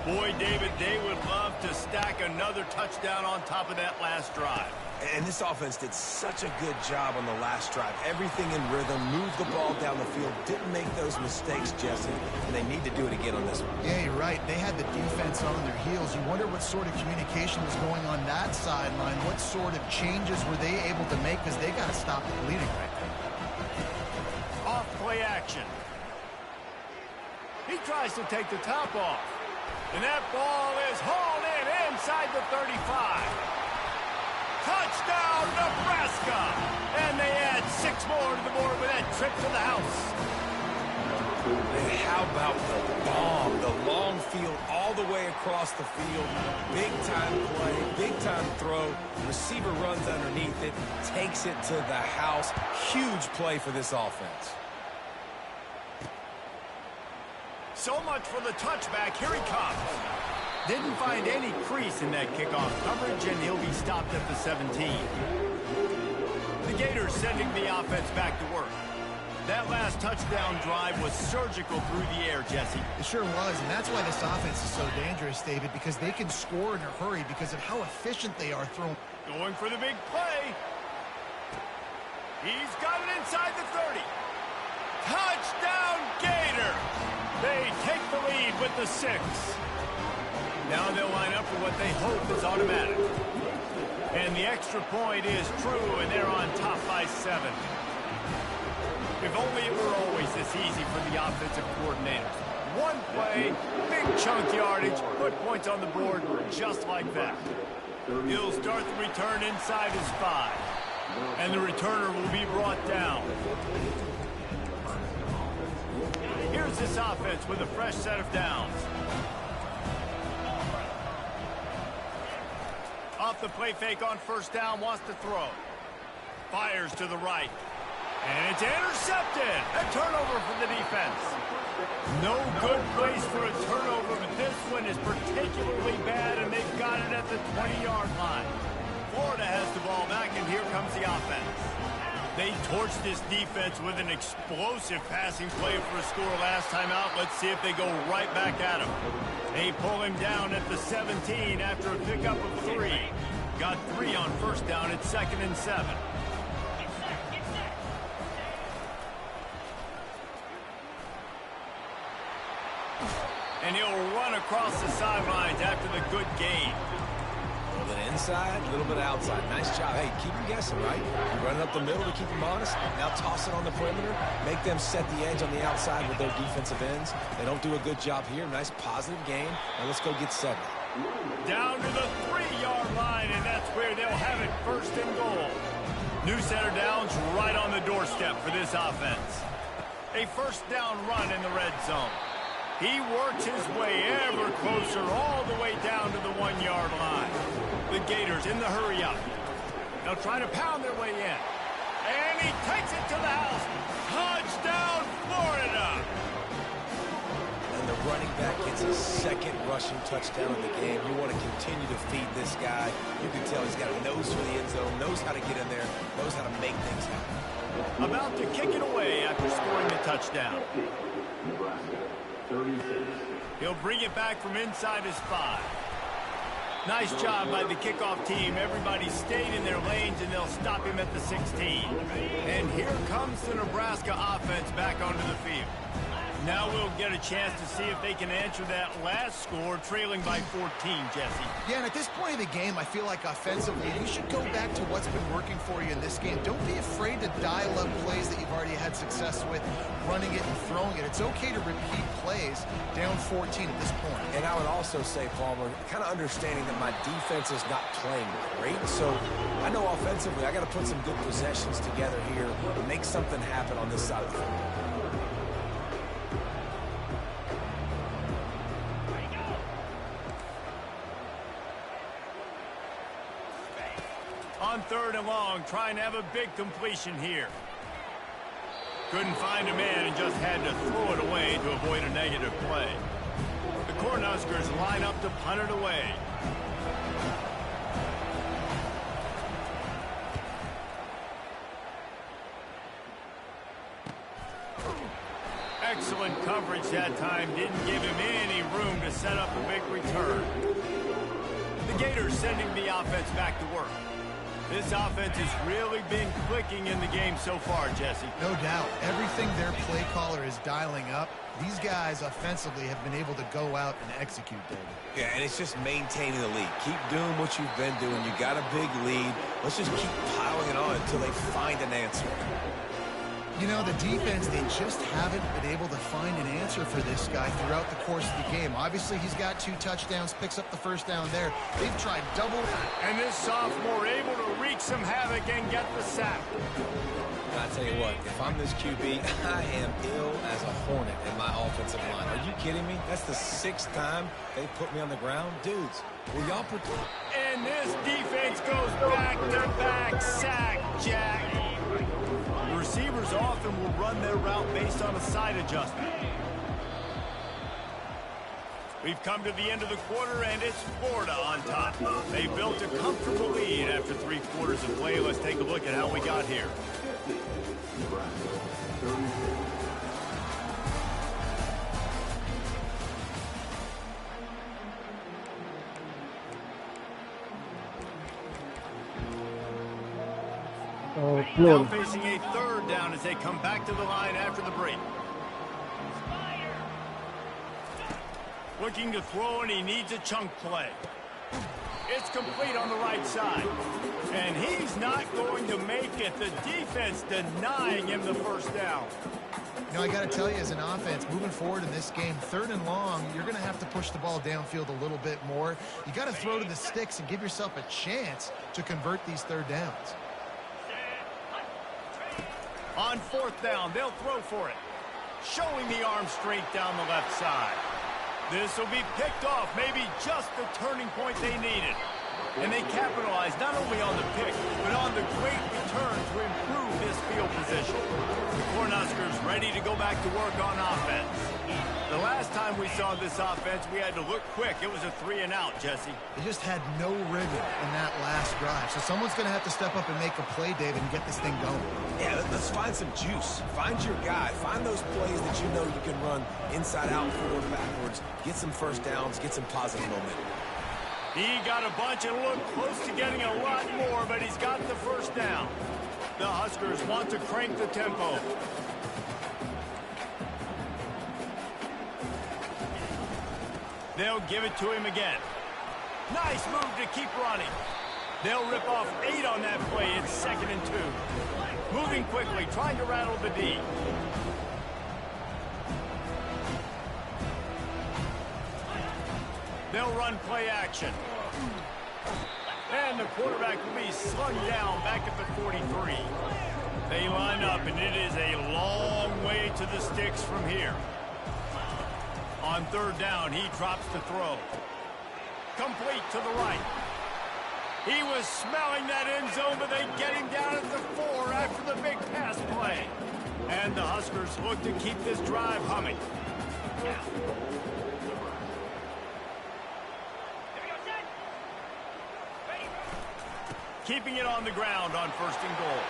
Boy, David, they would love to stack another touchdown on top of that last drive. And this offense did such a good job on the last drive. Everything in rhythm, moved the ball down the field, didn't make those mistakes, Jesse, and they need to do it again on this one. Yeah, you're right. They had the defense on their heels. You wonder what sort of communication was going on that sideline. What sort of changes were they able to make, because they got to stop the bleeding right there. Off play action. He tries to take the top off. And that ball is hauled in inside the 35. Touchdown, Nebraska! And they add 6 more to the board with that trip to the house. And how about the bomb? The long field all the way across the field. Big-time play, big-time throw. Receiver runs underneath it, takes it to the house. Huge play for this offense. So much for the touchback. Here he comes. Didn't find any crease in that kickoff coverage, and he'll be stopped at the 17. The Gators sending the offense back to work. That last touchdown drive was surgical through the air, Jesse. It sure was, and that's why this offense is so dangerous, David, because they can score in a hurry because of how efficient they are throwing. Going for the big play. He's got it inside the 30. Touchdown, Gator! They take the lead with the 6. Now they'll line up for what they hope is automatic. And the extra point is true, and they're on top by 7. If only it were always this easy for the offensive coordinators. One play, big chunk yardage, put points on the board just like that. He'll start the return inside his 5. And the returner will be brought down. Here's this offense with a fresh set of downs. Off the play fake on first down, wants to throw. Fires to the right. And it's intercepted. A turnover for the defense. No good place for a turnover, but this one is particularly bad, and they've got it at the 20-yard line. Florida has the ball back, and here comes the offense. They torched this defense with an explosive passing play for a score last time out. Let's see if they go right back at him. They pull him down at the 17 after a pickup of 3. Got 3 on first down at 2nd and 7. And he'll run across the sidelines after the good gain. A little bit inside, a little bit outside. Nice job. Hey, keep him guessing, right? You run it up the middle to keep him honest. Now toss it on the perimeter. Make them set the edge on the outside with their defensive ends. They don't do a good job here. Nice positive game. Now let's go get 7. Down to the 3-yard line, and that's where they'll have it 1st and goal. New center downs right on the doorstep for this offense. A first down run in the red zone. He works his way ever closer all the way down to the 1-yard line. The Gators in the hurry up. They'll try to pound their way in. And he takes it to the house. Touchdown, Florida! And the running back gets his 2nd rushing touchdown of the game. You want to continue to feed this guy. You can tell he's got a nose for the end zone, knows how to get in there, knows how to make things happen. About to kick it away after scoring the touchdown. He'll bring it back from inside his 5. Nice job by the kickoff team. Everybody stayed in their lanes, and they'll stop him at the 16. And here comes the Nebraska offense back onto the field. Now we'll get a chance to see if they can answer that last score, trailing by 14, Jesse. Yeah, and at this point of the game, I feel like offensively, you should go back to what's been working for you in this game. Don't be afraid to dial up plays that you've already had success with, running it and throwing it. It's okay to repeat plays down 14 at this point. And I would also say, Palmer, kind of understanding that my defense is not playing great, so I know offensively I got to put some good possessions together here and make something happen on this side of the field. On 3rd and long, trying to have a big completion here. Couldn't find a man and just had to throw it away to avoid a negative play. The Cornhuskers line up to punt it away. Excellent coverage that time. Didn't give him any room to set up a big return. The Gators sending the offense back to work. This offense has really been clicking in the game so far, Jesse. No doubt. Everything their play caller is dialing up, these guys offensively have been able to go out and execute, David. Yeah, and it's just maintaining the lead. Keep doing what you've been doing. You got a big lead. Let's just keep piling it on until they find an answer. You know, the defense, they just haven't been able to find an answer for this guy throughout the course of the game. Obviously, he's got 2 touchdowns, picks up the first down there. They've tried double. And this sophomore able to wreak some havoc and get the sack. I tell you what, if I'm this QB, I am ill as a hornet in my offensive line. Are you kidding me? That's the 6th time they put me on the ground. Dudes, will y'all protect? And this defense goes back-to-back sack, Jack. The receivers often will run their route based on a side adjustment. We've come to the end of the quarter, and it's Florida on top. They built a comfortable lead after 3 quarters of play. Let's take a look at how we got here. Now facing a 3rd down as they come back to the line after the break. Looking to throw, and he needs a chunk play. It's complete on the right side. And he's not going to make it. The defense denying him the first down. You know, I got to tell you, as an offense, moving forward in this game, 3rd and long, you're going to have to push the ball downfield a little bit more. You got to throw to the sticks and give yourself a chance to convert these 3rd downs. On 4th down, they'll throw for it. Showing the arm straight down the left side. This will be picked off, maybe just the turning point they needed. And they capitalized not only on the pick, but on the great return to improve this field position. The Cornhuskers ready to go back to work on offense. The last time we saw this offense, we had to look quick. It was a 3-and-out, Jesse. They just had no rhythm in that last drive. So someone's going to have to step up and make a play, David, and get this thing going. Yeah, let's find some juice. Find your guy. Find those plays that you know you can run inside out, forward, backwards. Get some first downs. Get some positive momentum. He got a bunch and looked close to getting a lot more, but he's got the first down. The Huskers want to crank the tempo. They'll give it to him again. Nice move to keep running. They'll rip off 8 on that play. It's 2nd and 2. Moving quickly, trying to rattle the D. They'll run play action. And the quarterback will be slung down back at the 43. They line up, and it is a long way to the sticks from here. On 3rd down, he drops to throw. Complete to the right. He was smelling that end zone, but they get him down at the 4 after the big pass play. And the Huskers look to keep this drive humming. Keeping it on the ground on 1st and goal.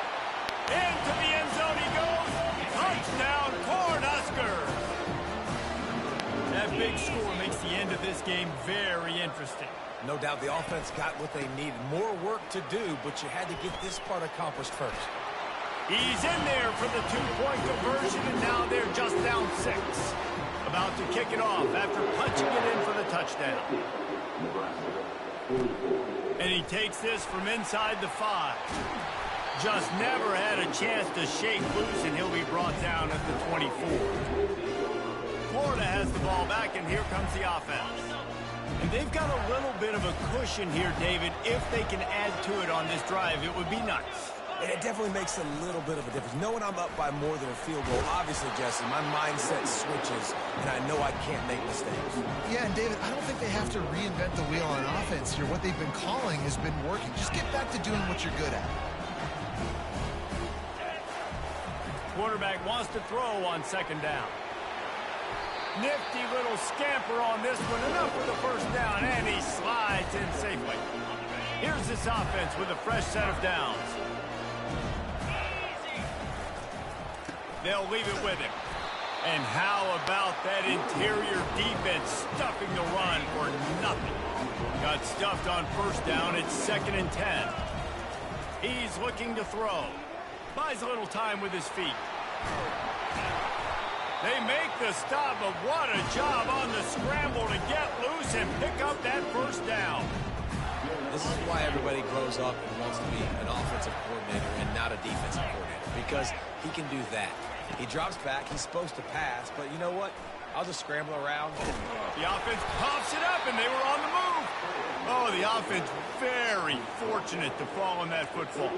Into the end zone he goes. Touchdown, Cornhuskers. That big score makes the end of this game very interesting. No doubt the offense got what they needed. More work to do, but you had to get this part accomplished first. He's in there for the 2-point conversion, and now they're just down 6. About to kick it off after punching it in for the touchdown. And he takes this from inside the 5. Just never had a chance to shake loose, and he'll be brought down at the 24. Florida has the ball back, and here comes the offense. And they've got a little bit of a cushion here, David. If they can add to it on this drive, it would be nice. And it definitely makes a little bit of a difference. Knowing I'm up by more than a field goal, obviously, Jesse, my mindset switches, and I know I can't make mistakes. Yeah, and David, I don't think they have to reinvent the wheel on offense here. What they've been calling has been working. Just get back to doing what you're good at. Quarterback wants to throw on second down. Nifty little scamper on this one. Enough with the first down, and he slides in safely. Here's this offense with a fresh set of downs. They'll leave it with him. And how about that interior defense stuffing the run for nothing? Got stuffed on first down. It's 2nd and 10. He's looking to throw. Buys a little time with his feet. They make the stop, but what a job on the scramble to get loose and pick up that first down. This is why everybody grows up and wants to be an offensive coordinator and not a defensive coordinator, because he can do that. He drops back, he's supposed to pass, but you know what? I'll just scramble around. The offense pops it up, and they were on the move. Oh, the offense very fortunate to fall on that football.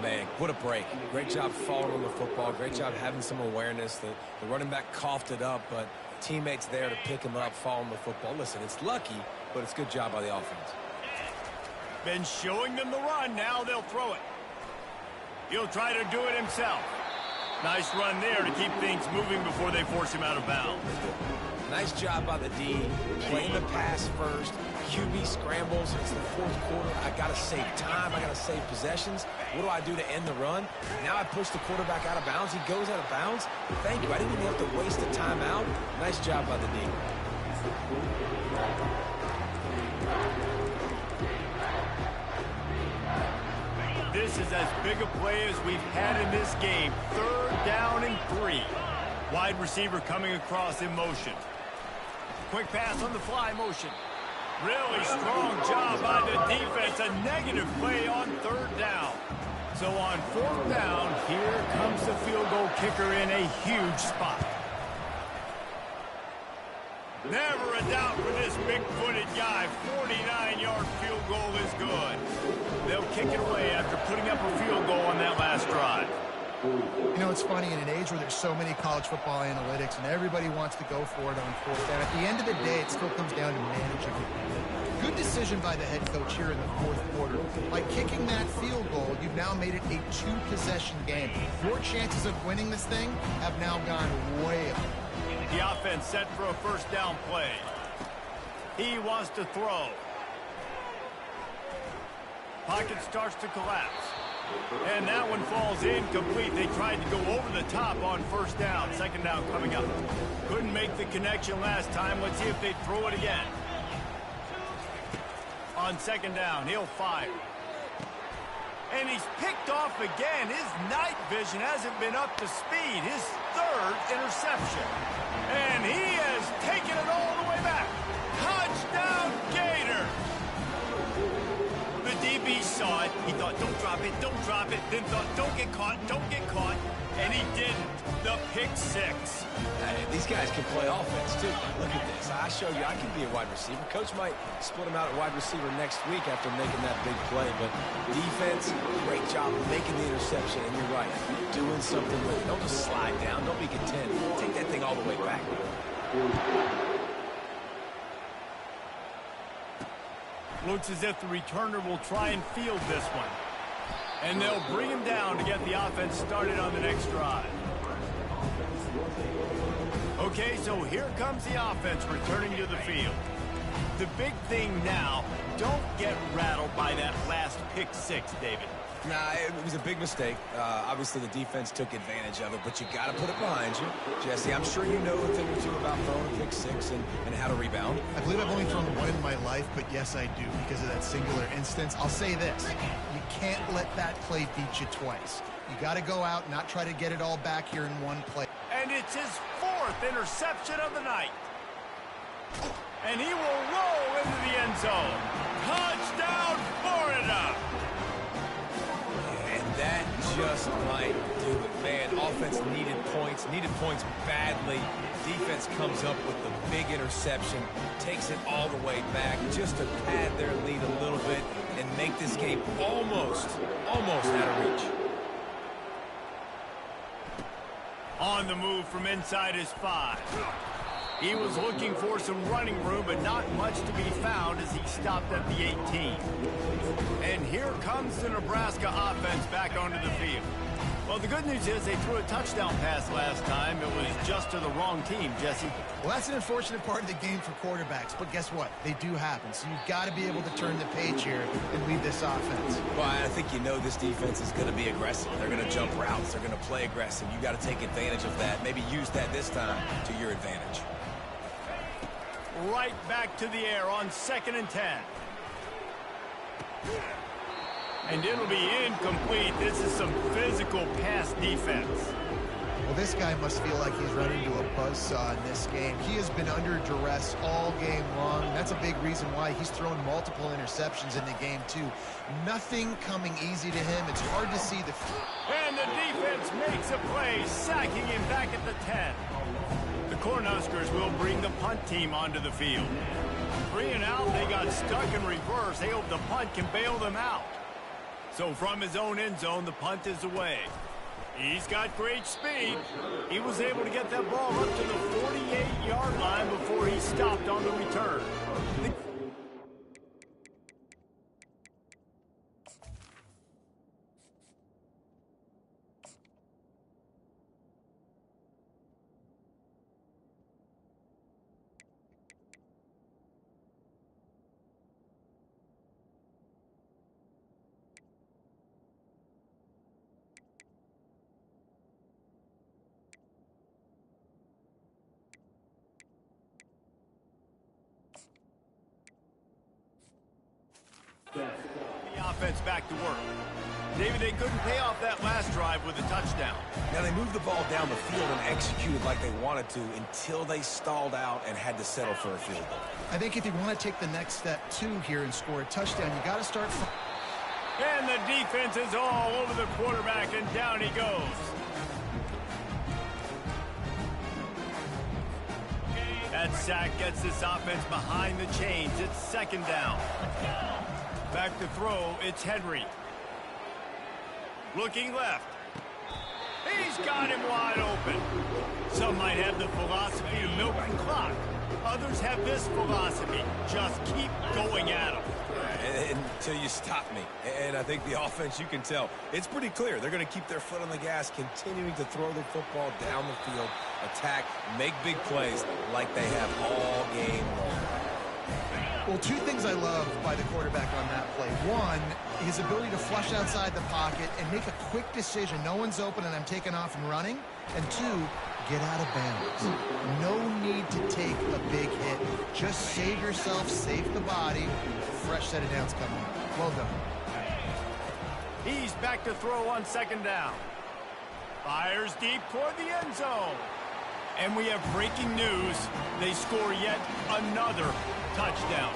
Man, what a break. Great job following on the football. Great job having some awareness. The running back coughed it up, but teammates there to pick him up, following the football. Listen, it's lucky, but it's a good job by the offense. Been showing them the run. Now they'll throw it. He'll try to do it himself. Nice run there to keep things moving before they force him out of bounds. Nice job by the D. Playing the pass first. QB scrambles. It's the 4th quarter. I got to save time. I got to save possessions. What do I do to end the run? Now I push the quarterback out of bounds. He goes out of bounds. Thank you. I didn't even have to waste a timeout. Nice job by the D. This is as big a play as we've had in this game. 3rd down and 3. Wide receiver coming across in motion. Quick pass on the fly motion. Really strong job by the defense. A negative play on 3rd down. So on 4th down, here comes the field goal kicker in a huge spot. Never a doubt for this big-footed guy. 49-yard field goal is good. They'll kick it away after putting up a field goal on that last drive. You know, it's funny, in an age where there's so many college football analytics and everybody wants to go for it on 4th down, at the end of the day, it still comes down to managing it. Good decision by the head coach here in the 4th quarter. By kicking that field goal, you've now made it a 2-possession game. Your chances of winning this thing have now gone way up. The offense set for a first down play. He wants to throw. Pocket starts to collapse. And that one falls incomplete. They tried to go over the top on first down. 2nd down coming up. Couldn't make the connection last time. Let's see if they throw it again. On 2nd down, he'll fire. And he's picked off again. His night vision hasn't been up to speed. His 3rd interception. And he has taken it all the way back. Touchdown, Gator! The DB saw it. He thought, don't drop it, don't drop it. Then thought, don't get caught, don't get caught. And he didn't. The pick 6. Hey, these guys can play offense, too. Look at this. I show you I can be a wide receiver. Coach might split him out at wide receiver next week after making that big play. But defense, great job making the interception. And you're right, doing something with it. Don't just slide down. Don't be content. Take that thing all the way back. Looks as if the returner will try and field this one. And they'll bring him down to get the offense started on the next drive. Okay, so here comes the offense returning to the field. The big thing now, don't get rattled by that last pick 6, David. Nah, it was a big mistake. Obviously, the defense took advantage of it, but you got to put it behind you. Jesse, I'm sure you know a thing or two about throwing a pick 6 and how to rebound. I believe I've only thrown one in my life, but yes, I do, because of that singular instance. I'll say this. You can't let that play beat you twice. You got to go out and not try to get it all back here in one play. And it's his 4th interception of the night. And he will roll into the end zone. Touchdown, Florida! And that just might do it, man. Offense needed points badly. Defense comes up with the big interception, takes it all the way back just to pad their lead a little bit. and make this game almost out of reach. On the move from inside his 5. He was looking for some running room, but not much to be found as he stopped at the 18. And here comes the Nebraska offense back onto the field. Well, the good news is they threw a touchdown pass last time. It was just to the wrong team, Jesse. Well, that's an unfortunate part of the game for quarterbacks, but guess what? They do happen. So you've got to be able to turn the page here and lead this offense. Well, I think you know this defense is going to be aggressive. They're going to jump routes. They're going to play aggressive. You got to take advantage of that. Maybe use that this time to your advantage. Right back to the air on 2nd and 10. And it'll be incomplete. This is some physical pass defense. Well, this guy must feel like he's running into a buzzsaw in this game. He has been under duress all game long. That's a big reason why he's thrown multiple interceptions in the game, too. Nothing coming easy to him. It's hard to see the... And the defense makes a play, sacking him back at the 10. The Cornhuskers will bring the punt team onto the field. 3 and out, they got stuck in reverse. They hope the punt can bail them out. So from his own end zone, the punt is away. He's got great speed. He was able to get that ball up to the 48-yard line before he stopped on the return. The offense back to work. David, they couldn't pay off that last drive with a touchdown. Now, they moved the ball down the field and executed like they wanted to until they stalled out and had to settle for a field goal. I think if you want to take the next step, too, here and score a touchdown, you got to start... And the defense is all over the quarterback, and down he goes. That sack gets this offense behind the chains. It's 2nd down. Back to throw, it's Henry. Looking left. He's got him wide open. Some might have the philosophy of milking clock. Others have this philosophy. Just keep going at him. Until you stop me. And I think the offense, you can tell, it's pretty clear. They're going to keep their foot on the gas, continuing to throw the football down the field, attack, make big plays like they have all game long. Well, 2 things I love by the quarterback on that play. 1, his ability to flush outside the pocket and make a quick decision. No one's open and I'm taking off and running. And 2, get out of bounds. No need to take a big hit. Just save yourself, save the body. Fresh set of downs coming up. Well done. He's back to throw on 2nd down. Fires deep toward the end zone. And we have breaking news. They score yet another touchdown.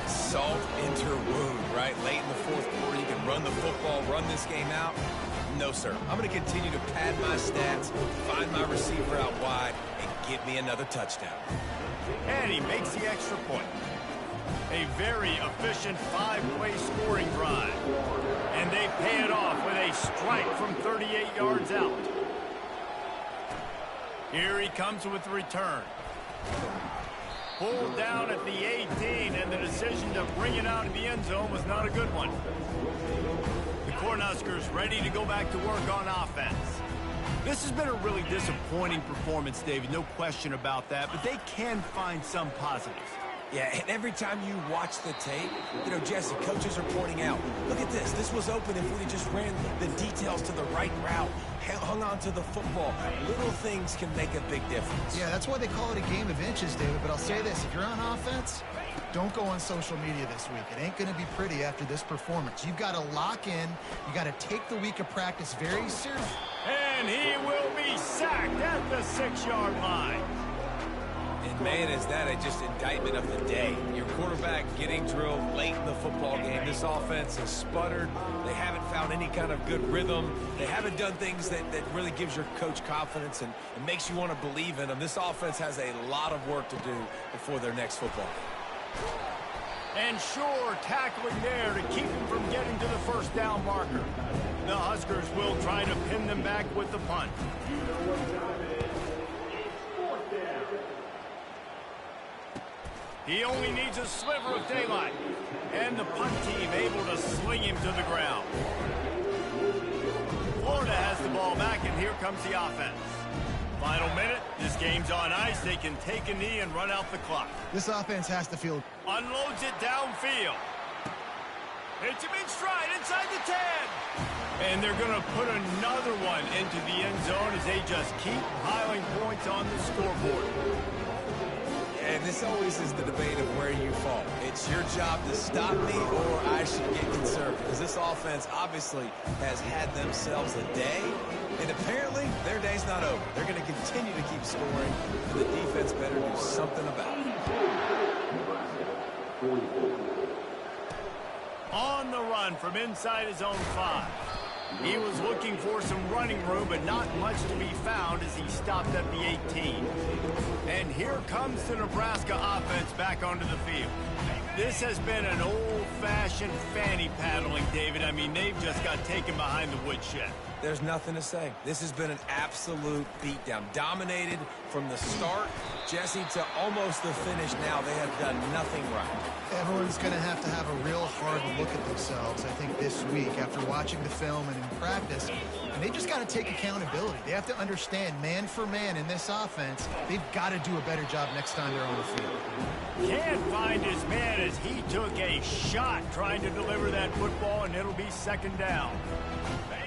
Salt into wound, right? Late in the 4th quarter, you can run the football, run this game out. No, sir. I'm going to continue to pad my stats, find my receiver out wide, and get me another touchdown. And he makes the extra point. A very efficient 5-play scoring drive. And they pay it off with a strike from 38 yards out. Here he comes with the return. Pulled down at the 18, and the decision to bring it out of the end zone was not a good one. The Cornhuskers ready to go back to work on offense. This has been a really disappointing performance, David, no question about that, but they can find some positives. Yeah, and every time you watch the tape, you know, Jesse, coaches are pointing out, look at this. This was open if we just ran the details to the right route, hung on to the football. Little things can make a big difference. Yeah, that's why they call it a game of inches, David. But I'll say this, if you're on offense, don't go on social media this week. It ain't going to be pretty after this performance. You've got to lock in. You got to take the week of practice very seriously. And he will be sacked at the 6-yard line. And, man, is that just indictment of the day. Your quarterback getting drilled late in the football game. This offense has sputtered. They haven't found any kind of good rhythm. They haven't done things that really gives your coach confidence and makes you want to believe in them. This offense has a lot of work to do before their next football game. And sure, tackling there to keep him from getting to the first down marker. The Huskers will try to pin them back with the punt. He only needs a sliver of daylight. And the punt team able to sling him to the ground. Florida has the ball back, and here comes the offense. Final minute. This game's on ice. They can take a knee and run out the clock. This offense has to feel... Unloads it downfield. Hits him in stride inside the 10. And they're going to put another one into the end zone as they just keep piling points on the scoreboard. And this always is the debate of where you fall. It's your job to stop me or I should get conservative. Because this offense obviously has had themselves a day. And apparently, their day's not over. They're going to continue to keep scoring. And the defense better do something about it. On the run from inside his own 5. He was looking for some running room, but not much to be found as he stopped at the 18. And here comes the Nebraska offense back onto the field. This has been an old-fashioned fanny paddling, David. I mean, they've just got taken behind the woodshed. There's nothing to say. This has been an absolute beatdown. Dominated from the start, Jesse, to almost the finish now. They have done nothing right. Everyone's going to have a real hard look at themselves, I think, this week after watching the film and in practice. And they just got to take accountability. They have to understand, man for man in this offense, they've got to do a better job next time they're on the field. Can't find his man as he took a shot trying to deliver that football, and it'll be second down.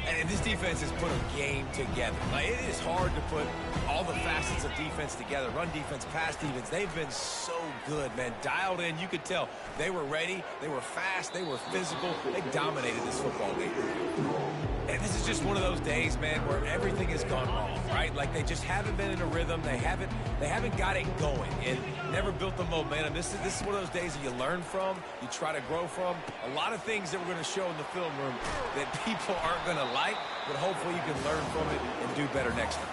And this defense has put a game together. Like, it is hard to put all the facets of defense together. Run defense, pass defense. They've been so good, man. Dialed in. You could tell they were ready. They were fast. They were physical. They dominated this football game. And this is just one of those days, man, where everything has gone wrong, right? Like, they just haven't been in a rhythm. They haven't got it going and never built the momentum. This is one of those days that you learn from, you try to grow from. A lot of things that we're going to show in the film room that people aren't going to like, but hopefully you can learn from it and do better next time.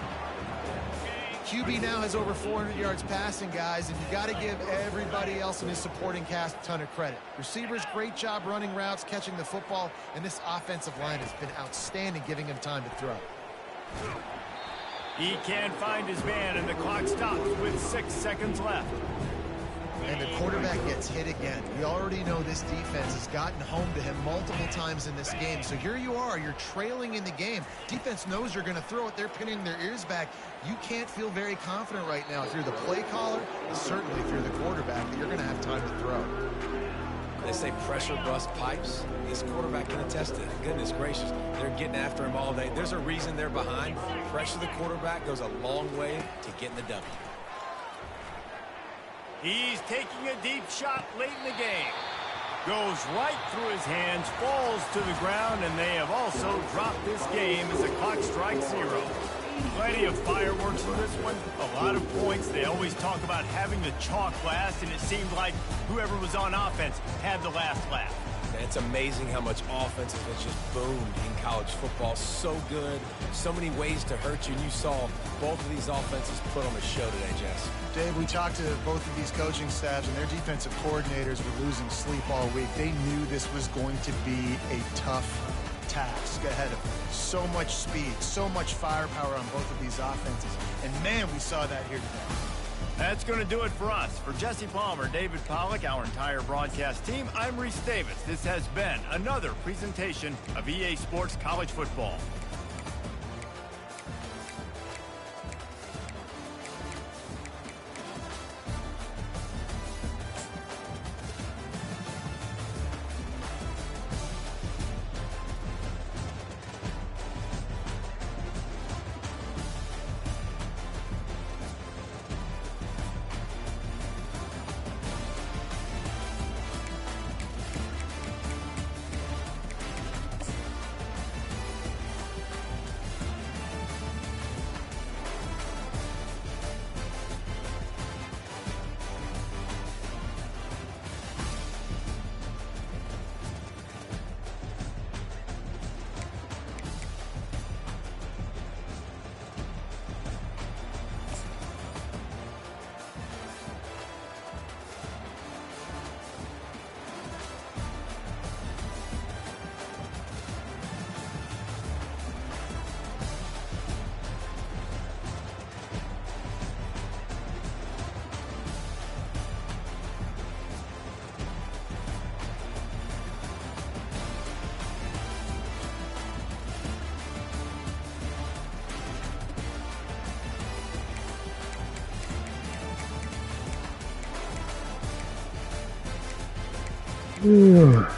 QB now has over 400 yards passing, guys, and you got to give everybody else in his supporting cast a ton of credit. Receivers, great job running routes, catching the football, and this offensive line has been outstanding, giving him time to throw. He can't find his man, and the clock stops with 6 seconds left. And the quarterback gets hit again. We already know this defense has gotten home to him multiple times in this game. So here you are, you're trailing in the game. Defense knows you're going to throw it. They're pinning their ears back. You can't feel very confident right now if you're the play caller, and certainly if you're the quarterback, that you're going to have time to throw. They say pressure bust pipes. This quarterback can attest to it. Goodness gracious, they're getting after him all day. There's a reason they're behind. Pressure the quarterback goes a long way to getting the W. He's taking a deep shot late in the game. Goes right through his hands, falls to the ground, and they have also dropped this game as the clock strikes 0. Plenty of fireworks in this one. A lot of points. They always talk about having the chalk last, and it seemed like whoever was on offense had the last laugh. And it's amazing how much offense has just boomed in college football. So good. So many ways to hurt you. And you saw both of these offenses put on a show today, Jess. Dave, we talked to both of these coaching staffs, and their defensive coordinators were losing sleep all week. They knew this was going to be a tough task ahead of them. So much speed, so much firepower on both of these offenses. And, man, we saw that here today. That's going to do it for us. For Jesse Palmer, David Pollack, our entire broadcast team, I'm Reese Davis. This has been another presentation of EA Sports College Football. Ugh.